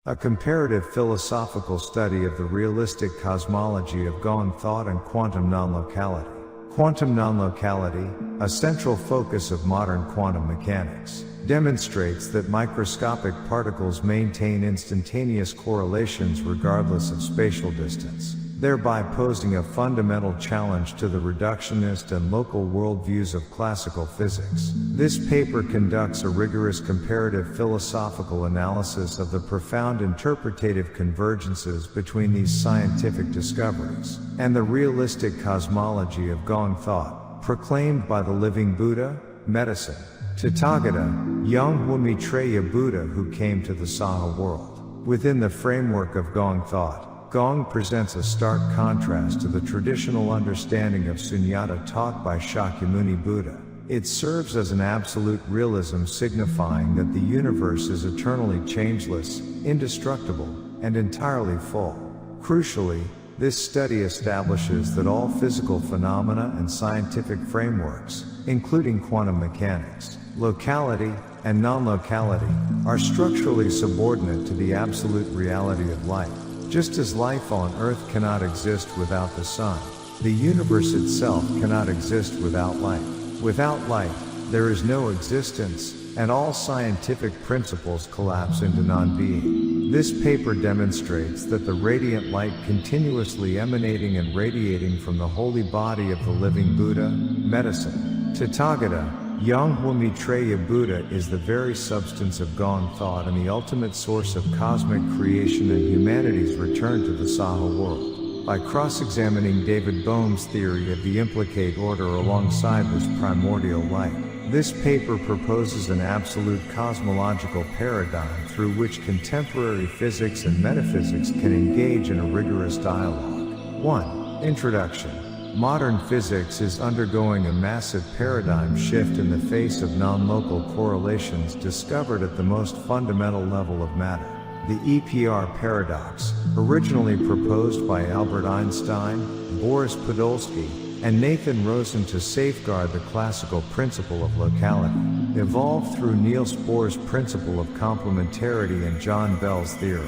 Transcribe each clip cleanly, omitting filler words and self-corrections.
a comparative philosophical study of the realistic cosmology of Gong thought and quantum non-locality. Quantum non-locality, a central focus of modern quantum mechanics, demonstrates that microscopic particles maintain instantaneous correlations regardless of spatial distance, thereby posing a fundamental challenge to the reductionist and local worldviews of classical physics. This paper conducts a rigorous comparative philosophical analysis of the profound interpretative convergences between these scientific discoveries and the realistic cosmology of Gong thought, proclaimed by the living Buddha, medicine, Tathagata, Yonghwa Maitreya Buddha who came to the Saha world. Within the framework of Gong thought, Gong presents a stark contrast to the traditional understanding of sunyata taught by Shakyamuni Buddha. It serves as an absolute realism signifying that the universe is eternally changeless, indestructible, and entirely full. Crucially, this study establishes that all physical phenomena and scientific frameworks, including quantum mechanics, locality, and non-locality, are structurally subordinate to the absolute reality of life. Just as life on Earth cannot exist without the sun, the universe itself cannot exist without light. Without light, there is no existence, and all scientific principles collapse into non-being. This paper demonstrates that the radiant light continuously emanating and radiating from the holy body of the living Buddha, medicine, Tathagata, Yonghwa Maitreya Buddha is the very substance of Gong thought and the ultimate source of cosmic creation and humanity's return to the Saha world. By cross-examining David Bohm's theory of the implicate order alongside this primordial light, this paper proposes an absolute cosmological paradigm through which contemporary physics and metaphysics can engage in a rigorous dialogue. 1. Introduction. Modern physics is undergoing a massive paradigm shift in the face of non-local correlations discovered at the most fundamental level of matter. The EPR paradox, originally proposed by Albert Einstein, Boris Podolsky, and Nathan Rosen to safeguard the classical principle of locality, evolved through Niels Bohr's principle of complementarity and John Bell's theorem.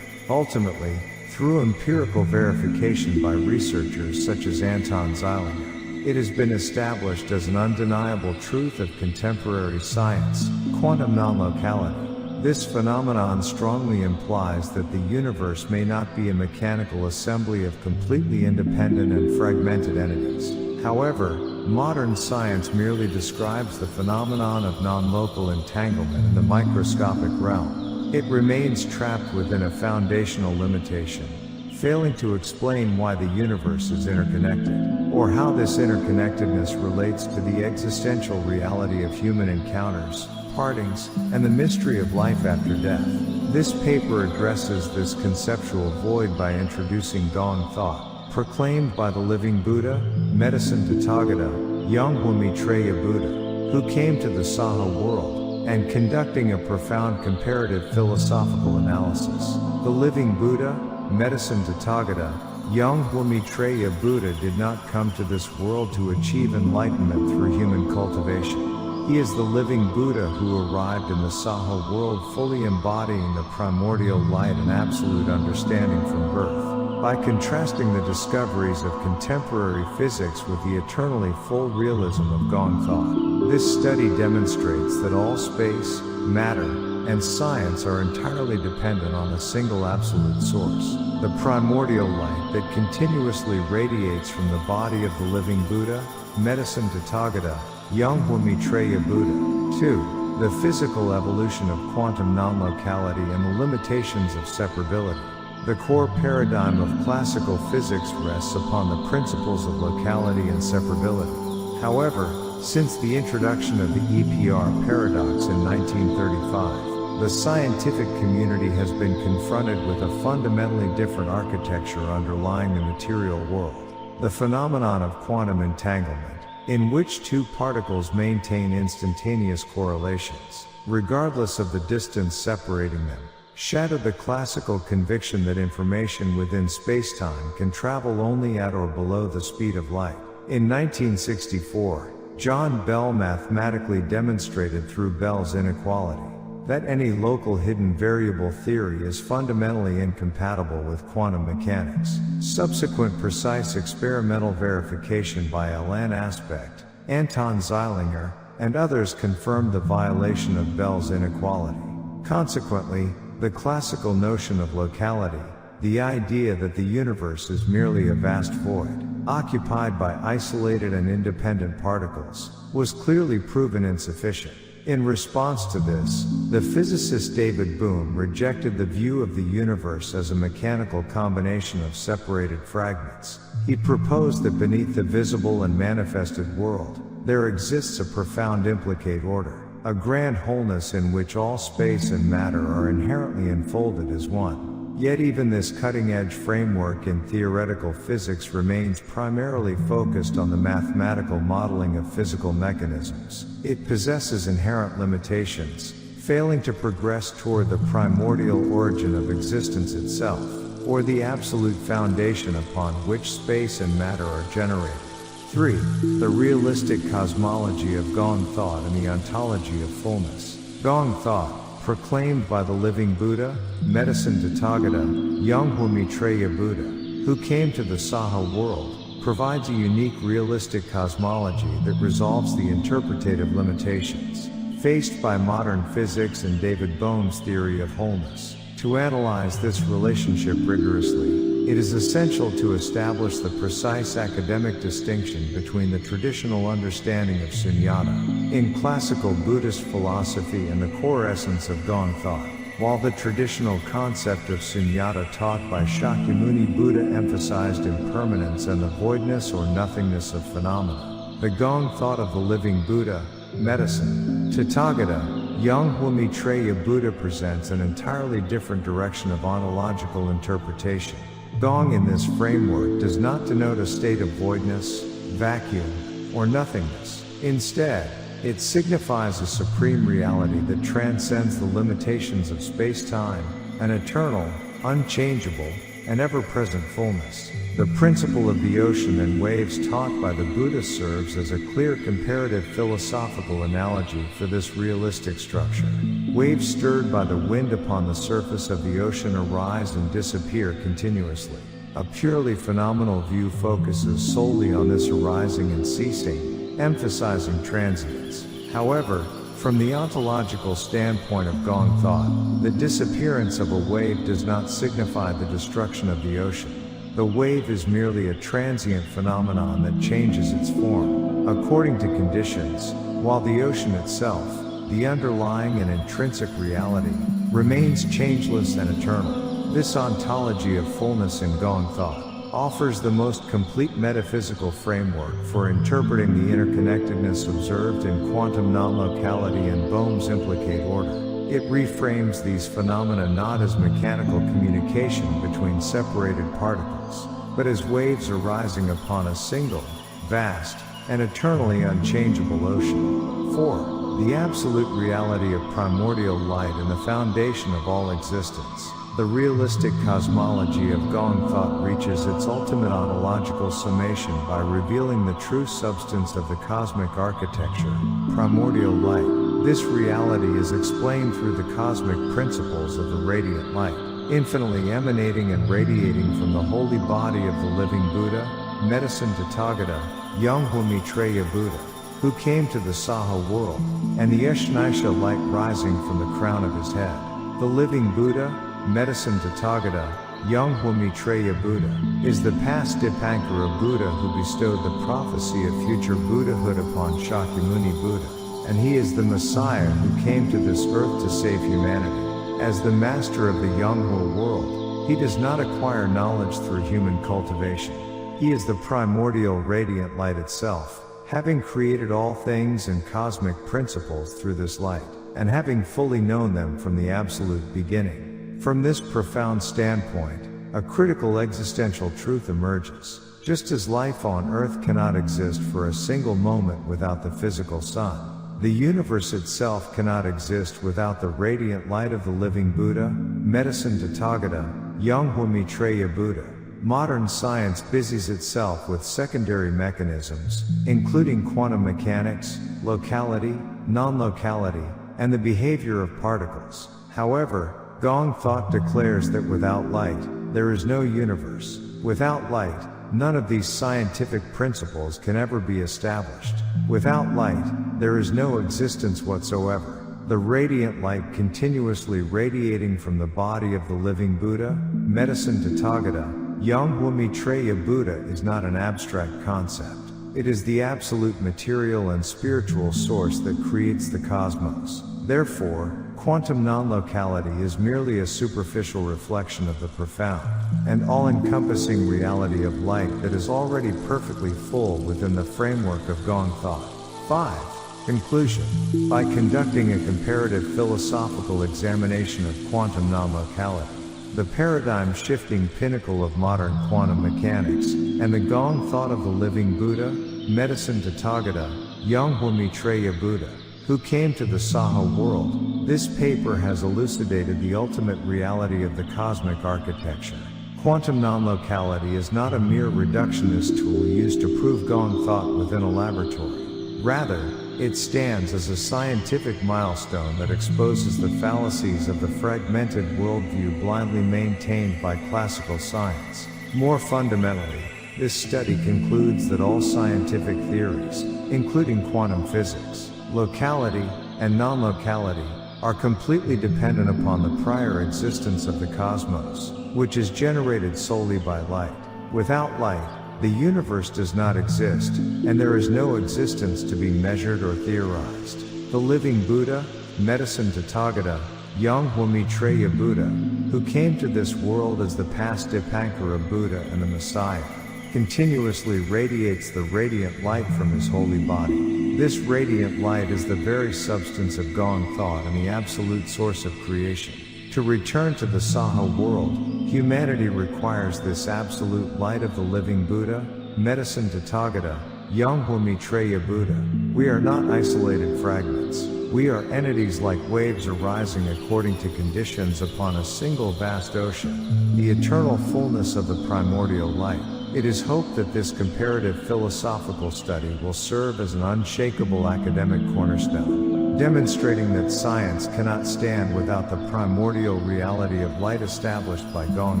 Ultimately, through empirical verification by researchers such as Anton Zeilinger, it has been established as an undeniable truth of contemporary science, quantum non-locality. This phenomenon strongly implies that the universe may not be a mechanical assembly of completely independent and fragmented entities. However, modern science merely describes the phenomenon of non-local entanglement in the microscopic realm. It remains trapped within a foundational limitation, failing to explain why the universe is interconnected, or how this interconnectedness relates to the existential reality of human encounters, partings, and the mystery of life after death. This paper addresses this conceptual void by introducing Gong thought, proclaimed by the living Buddha, medicine Tathagata, Yonghwa Maitreya Buddha, who came to the Saha world, and conducting a profound comparative philosophical analysis. The living Buddha, medicine Tathagata, Yonghwa Maitreya Buddha did not come to this world to achieve enlightenment through human cultivation. He is the living Buddha who arrived in the Saha world fully embodying the primordial light and absolute understanding from birth. By contrasting the discoveries of contemporary physics with the eternally full realism of Gong thought, this study demonstrates that all space, matter, and science are entirely dependent on a single absolute source, the primordial light that continuously radiates from the body of the living Buddha, medicine Tathagata, Yonghwa Maitreya Buddha. 2. The physical evolution of quantum non-locality and the limitations of separability. The core paradigm of classical physics rests upon the principles of locality and separability. However, since the introduction of the EPR paradox in 1935, the scientific community has been confronted with a fundamentally different architecture underlying the material world. The phenomenon of quantum entanglement, in which two particles maintain instantaneous correlations, regardless of the distance separating them, shattered the classical conviction that information within spacetime can travel only at or below the speed of light. In 1964, John Bell mathematically demonstrated through Bell's inequality that any local hidden variable theory is fundamentally incompatible with quantum mechanics. Subsequent precise experimental verification by Alain Aspect, Anton Zeilinger, and others confirmed the violation of Bell's inequality. Consequently, the classical notion of locality, the idea that the universe is merely a vast void, occupied by isolated and independent particles, was clearly proven insufficient. In response to this, the physicist David Bohm rejected the view of the universe as a mechanical combination of separated fragments. He proposed that beneath the visible and manifested world, there exists a profound implicate order, a grand wholeness in which all space and matter are inherently enfolded as one. Yet even this cutting-edge framework in theoretical physics remains primarily focused on the mathematical modeling of physical mechanisms. It possesses inherent limitations, failing to progress toward the primordial origin of existence itself, or the absolute foundation upon which space and matter are generated. 3. The realistic cosmology of Gong Thought and the ontology of fullness. Gong Thought, proclaimed by the living Buddha, medicine Tathagata, Yonghwa Maitreya Buddha, who came to the Saha world, provides a unique realistic cosmology that resolves the interpretative limitations faced by modern physics and David Bohm's theory of wholeness. To analyze this relationship rigorously, it is essential to establish the precise academic distinction between the traditional understanding of sunyata in classical Buddhist philosophy and the core essence of Gong Thought. While the traditional concept of sunyata taught by Shakyamuni Buddha emphasized impermanence and the voidness or nothingness of phenomena, the Gong Thought of the living Buddha, medicine, Tathagata, Yonghwa Maitreya Buddha presents an entirely different direction of ontological interpretation. Gong in this framework does not denote a state of voidness, vacuum, or nothingness. Instead, it signifies a supreme reality that transcends the limitations of space-time, an eternal, unchangeable, and ever-present fullness. The principle of the ocean and waves taught by the Buddha serves as a clear comparative philosophical analogy for this realistic structure. Waves stirred by the wind upon the surface of the ocean arise and disappear continuously. A purely phenomenal view focuses solely on this arising and ceasing, emphasizing transience. However, from the ontological standpoint of Gong Thought, the disappearance of a wave does not signify the destruction of the ocean. The wave is merely a transient phenomenon that changes its form, according to conditions, while the ocean itself, the underlying and intrinsic reality, remains changeless and eternal. This ontology of fullness in Gong Thought offers the most complete metaphysical framework for interpreting the interconnectedness observed in quantum non-locality and Bohm's implicate order. It reframes these phenomena not as mechanical communication between separated particles, but as waves arising upon a single, vast, and eternally unchangeable ocean. 4. The absolute reality of primordial light and the foundation of all existence. The realistic cosmology of Gong Thought reaches its ultimate ontological summation by revealing the true substance of the cosmic architecture, primordial light. This reality is explained through the cosmic principles of the radiant light, infinitely emanating and radiating from the holy body of the living Buddha, medicine Tathagata, Yonghwa Maitreya Buddha, who came to the Saha world, and the Eshnaisha light rising from the crown of his head. The living Buddha, medicine Tathagata, Yonghwa Maitreya Buddha, is the past Dipankara Buddha who bestowed the prophecy of future Buddhahood upon Shakyamuni Buddha, and he is the Messiah who came to this earth to save humanity. As the master of the Yonghwa world, he does not acquire knowledge through human cultivation. He is the primordial radiant light itself, having created all things and cosmic principles through this light, and having fully known them from the absolute beginning. From this profound standpoint, a critical existential truth emerges. Just as life on earth cannot exist for a single moment without the physical sun, the universe itself cannot exist without the radiant light of the living Buddha, medicine Tathagata, Yonghwa Maitreya Buddha. Modern science busies itself with secondary mechanisms, including quantum mechanics, locality, non-locality, and the behavior of particles. However, Gong Thought declares that without light, there is no universe. Without light, none of these scientific principles can ever be established. Without light, there is no existence whatsoever. The radiant light continuously radiating from the body of the living Buddha, medicine Tathagata, Yonghwa Maitreya Buddha is not an abstract concept. It is the absolute material and spiritual source that creates the cosmos. Therefore, quantum non-locality is merely a superficial reflection of the profound and all-encompassing reality of light that is already perfectly full within the framework of Gong Thought. 5. Conclusion. By conducting a comparative philosophical examination of quantum non-locality, the paradigm-shifting pinnacle of modern quantum mechanics, and the Gong Thought of the living Buddha, medicine Tathagata, Yonghwa Maitreya Buddha, who came to the Saha world, this paper has elucidated the ultimate reality of the cosmic architecture. Quantum non-locality is not a mere reductionist tool used to prove Gong Thought within a laboratory. Rather, it stands as a scientific milestone that exposes the fallacies of the fragmented worldview blindly maintained by classical science. More fundamentally, this study concludes that all scientific theories, including quantum physics, locality, and non-locality, are completely dependent upon the prior existence of the cosmos, which is generated solely by light. Without light, the universe does not exist, and there is no existence to be measured or theorized. The living Buddha, medicine Tathagata, Yonghwa Maitreya Buddha, who came to this world as the past Dipankara Buddha and the Messiah, continuously radiates the radiant light from his holy body. This radiant light is the very substance of Gong Thought and the absolute source of creation. To return to the Saha world, humanity requires this absolute light of the living Buddha, medicine Tathagata, Yonghwa Maitreya Buddha. We are not isolated fragments. We are entities like waves arising according to conditions upon a single vast ocean, the eternal fullness of the primordial light. It is hoped that this comparative philosophical study will serve as an unshakable academic cornerstone, demonstrating that science cannot stand without the primordial reality of light established by Gong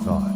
Thought.